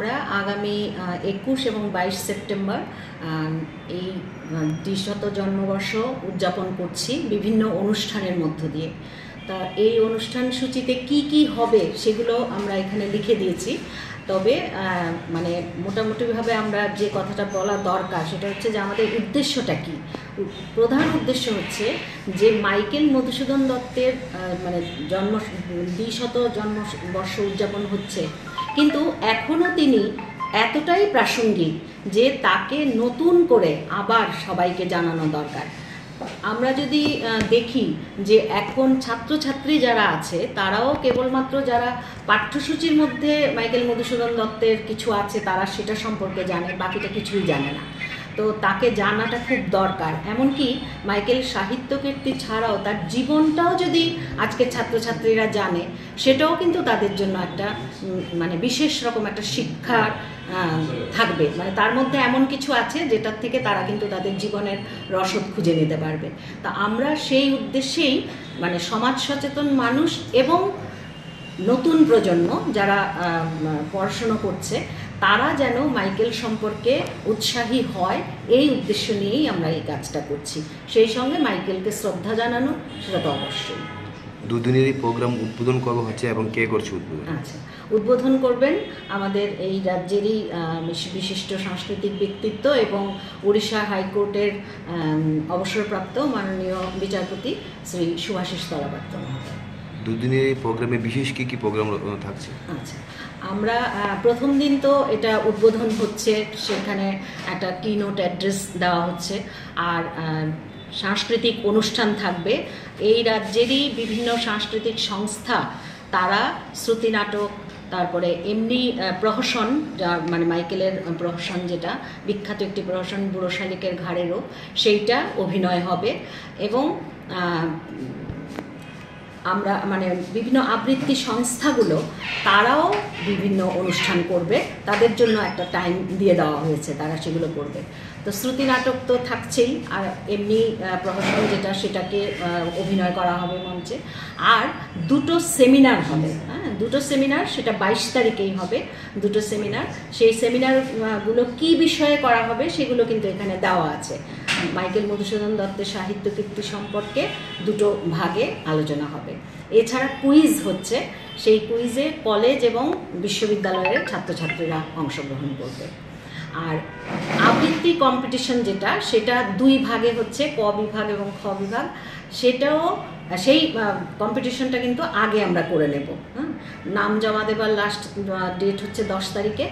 আমরা আগামী 21 এবং 22 সেপ্টেম্বর এই 200 জন্মবর্ষ উদযাপন করছি বিভিন্ন অনুষ্ঠানের মধ্য দিয়ে। তা এই অনুষ্ঠান সূচিতে কি কি হবে সেগুলো আমরা এখানে লিখে দিয়েছি। তবে মানে মোটামুটিভাবে আমরা যে কথাটা বলা দরকার সেটা হচ্ছে যে আমাদের উদ্দেশ্যটা কি। প্রধান উদ্দেশ্য হচ্ছে যে মাইকেল মধুসূদন দত্তের মানে 200 জন্মবর্ষ উদযাপন হচ্ছে, কিন্তু এখনও তিনি এতটাই প্রাসঙ্গিক যে তাকে নতুন করে আবার সবাইকে জানানো দরকার। আমরা যদি দেখি যে এখন ছাত্রছাত্রী যারা আছে তারাও কেবলমাত্র যারা পাঠ্যসূচির মধ্যে মাইকেল মধুসূদন দত্তের কিছু আছে তারা সেটা সম্পর্কে জানে, বাকিটা কিছুই জানে না। তো তাকে জানাটা খুব দরকার। এমনকি মাইকেল সাহিত্যকীর্তি ছাড়াও তার জীবনটাও যদি আজকের ছাত্রছাত্রীরা জানে সেটাও কিন্তু তাদের জন্য একটা মানে বিশেষ রকম একটা শিক্ষার থাকবে। মানে তার মধ্যে এমন কিছু আছে যেটার থেকে তারা কিন্তু তাদের জীবনের রসদ খুঁজে নিতে পারবে। তা আমরা সেই উদ্দেশ্যেই মানে সমাজ সচেতন মানুষ এবং নতুন প্রজন্ম যারা পড়াশুনো করছে তারা যেন মাইকেল সম্পর্কে উৎসাহী হয়, এই উদ্দেশ্য নিয়েই আমরা এই কাজটা করছি। সেই সঙ্গে মাইকেলকে শ্রদ্ধা জানানো সেটা তো অবশ্যই। দুদিনেরই প্রোগ্রাম উদ্বোধন কবে হচ্ছে এবং কে করছে উদ্বোধন? আচ্ছা, উদ্বোধন করবেন আমাদের এই রাজ্যেরই বিশিষ্ট সাংস্কৃতিক ব্যক্তিত্ব এবং উড়িষ্যা হাইকোর্টের অবসরপ্রাপ্ত মাননীয় বিচারপতি শ্রী শুভাশিস তলাপাত্র মহোদয়। দুদিনের এই প্রোগ্রামে বিশেষ কী কী প্রোগ্রাম থাকছে? আচ্ছা, আমরা প্রথম দিন তো এটা উদ্বোধন হচ্ছে, সেখানে একটা কিনোট অ্যাড্রেস দেওয়া হচ্ছে, আর সাংস্কৃতিক অনুষ্ঠান থাকবে। এই রাজ্যেরই বিভিন্ন সাংস্কৃতিক সংস্থা তারা শ্রুতি নাটক, তারপরে এমনি প্রহসন, যা মানে মাইকেলের প্রহসন যেটা বিখ্যাত একটি প্রহসন বুড়ো শালিকের ঘাড়েরও, সেইটা অভিনয় হবে। এবং আমরা মানে বিভিন্ন আবৃত্তি সংস্থাগুলো তারাও বিভিন্ন অনুষ্ঠান করবে, তাদের জন্য একটা টাইম দিয়ে দেওয়া হয়েছে, তারা সেগুলো করবে। তো শ্রুতি নাটক তো থাকছেই, আর এমনি প্রহসন যেটা সেটাকে অভিনয় করা হবে মঞ্চে। আর দুটো সেমিনার হবে, হ্যাঁ, দুটো সেমিনার, সেটা 22 তারিখেই হবে দুটো সেমিনার। সেই সেমিনারগুলো কি বিষয়ে করা হবে সেগুলো কিন্তু এখানে দেওয়া আছে। মাইকেল মধুসূদন দত্তের সাহিত্য কীর্তি সম্পর্কে দুটো ভাগে আলোচনা হবে। এছাড়া কুইজ হচ্ছে, সেই কুইজে কলেজ এবং বিশ্ববিদ্যালয়ের ছাত্রছাত্রীরা অংশগ্রহণ করবে। আর আবৃত্তি কম্পিটিশন যেটা, সেটা 2 ভাগে হচ্ছে, ক বিভাগ এবং খ বিভাগ। সেটাও সেই কম্পিটিশনটা কিন্তু আগে আমরা করে নেব। নাম জমা দেবার লাস্ট ডেট হচ্ছে 10 তারিখে।